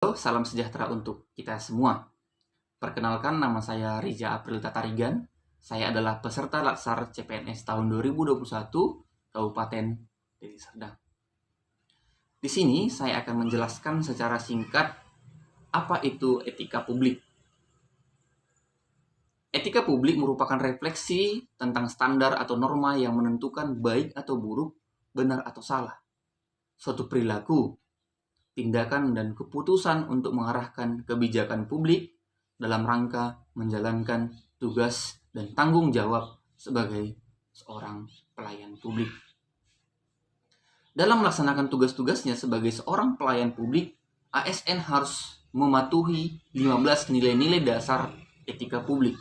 Halo, salam sejahtera untuk kita semua. Perkenalkan, nama saya Riza April Tatarigan. Saya adalah peserta Latsar CPNS tahun 2021 Kabupaten Deli Serdang. Di sini saya akan menjelaskan secara singkat apa itu etika publik. Etika publik merupakan refleksi tentang standar atau norma yang menentukan baik atau buruk, benar atau salah suatu perilaku, tindakan dan keputusan untuk mengarahkan kebijakan publik dalam rangka menjalankan tugas dan tanggung jawab sebagai seorang pelayan publik. Dalam melaksanakan tugas-tugasnya sebagai seorang pelayan publik, ASN harus mematuhi 15 nilai-nilai dasar etika publik.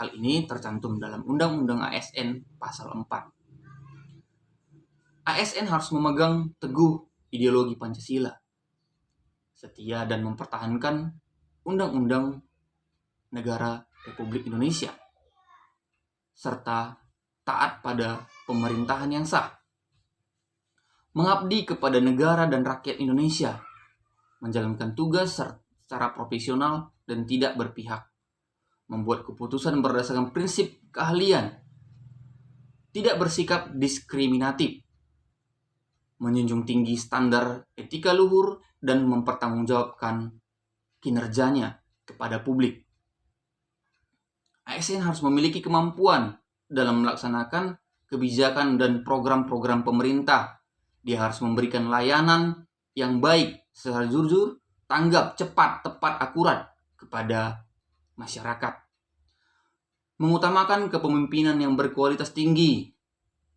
Hal ini tercantum dalam Undang-Undang ASN Pasal 4. ASN harus memegang teguh ideologi Pancasila, setia dan mempertahankan Undang-Undang Negara Republik Indonesia, serta taat pada pemerintahan yang sah, mengabdi kepada negara dan rakyat Indonesia, menjalankan tugas secara profesional dan tidak berpihak, membuat keputusan berdasarkan prinsip keahlian, tidak bersikap diskriminatif, menjunjung tinggi standar etika luhur, dan mempertanggungjawabkan kinerjanya kepada publik. ASN harus memiliki kemampuan dalam melaksanakan kebijakan dan program-program pemerintah. Dia harus memberikan layanan yang baik, secara jujur, tanggap, cepat, tepat, akurat kepada masyarakat. Mengutamakan kepemimpinan yang berkualitas tinggi,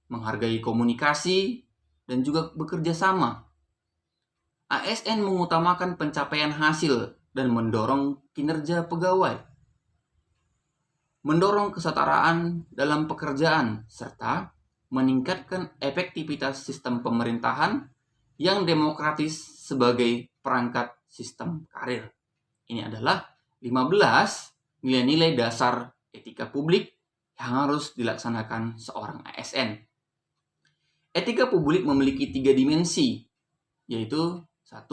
menghargai komunikasi, dan juga bekerja sama. ASN mengutamakan pencapaian hasil dan mendorong kinerja pegawai, mendorong kesetaraan dalam pekerjaan, serta meningkatkan efektivitas sistem pemerintahan yang demokratis sebagai perangkat sistem karir. Ini adalah 15 nilai-nilai dasar etika publik yang harus dilaksanakan seorang ASN. Etika publik memiliki 3 dimensi, yaitu 1.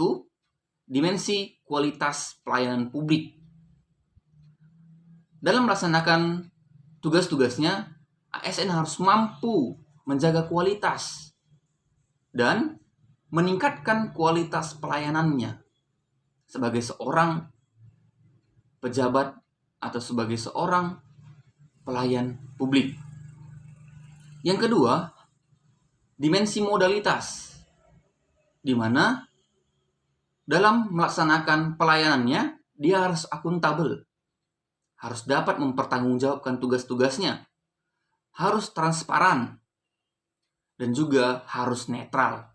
Dimensi kualitas pelayanan publik. Dalam melaksanakan tugas-tugasnya, ASN harus mampu menjaga kualitas dan meningkatkan kualitas pelayanannya sebagai seorang pejabat atau sebagai seorang pelayan publik. Yang kedua, dimensi modalitas, di mana dalam melaksanakan pelayanannya dia harus akuntabel, harus dapat mempertanggungjawabkan tugas-tugasnya, harus transparan, dan juga harus netral.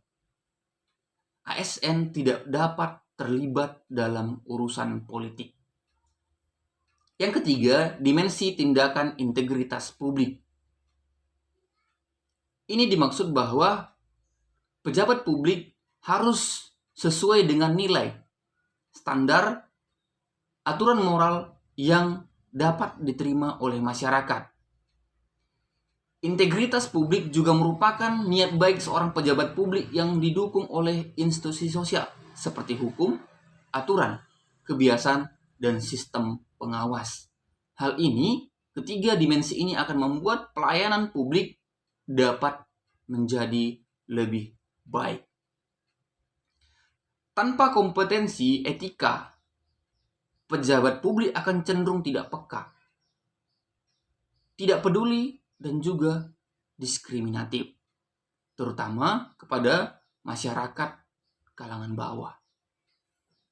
ASN tidak dapat terlibat dalam urusan politik. Yang ketiga, dimensi tindakan integritas publik. Ini dimaksud bahwa pejabat publik harus sesuai dengan nilai, standar, aturan moral yang dapat diterima oleh masyarakat. Integritas publik juga merupakan niat baik seorang pejabat publik yang didukung oleh institusi sosial seperti hukum, aturan, kebiasaan, dan sistem pengawas. Hal ini, ketiga dimensi ini akan membuat pelayanan publik dapat menjadi lebih baik. Tanpa kompetensi etika, pejabat publik akan cenderung tidak peka, tidak peduli, dan juga diskriminatif, terutama kepada masyarakat kalangan bawah.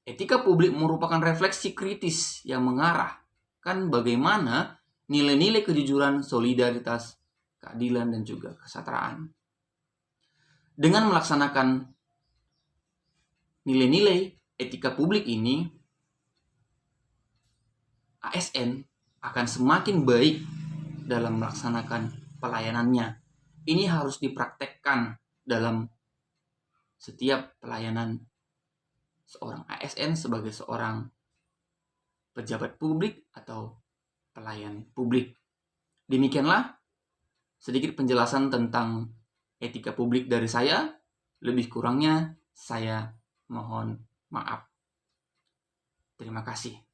Etika publik merupakan refleksi kritis yang mengarahkan bagaimana nilai-nilai kejujuran, solidaritas, keadilan, dan juga kesetaraan. Dengan melaksanakan nilai-nilai etika publik ini, ASN akan semakin baik dalam melaksanakan pelayanannya. Ini harus dipraktekkan dalam setiap pelayanan seorang ASN sebagai seorang pejabat publik atau pelayan publik. Demikianlah sedikit penjelasan tentang etika publik dari saya. Lebih kurangnya saya mohon maaf. Terima kasih.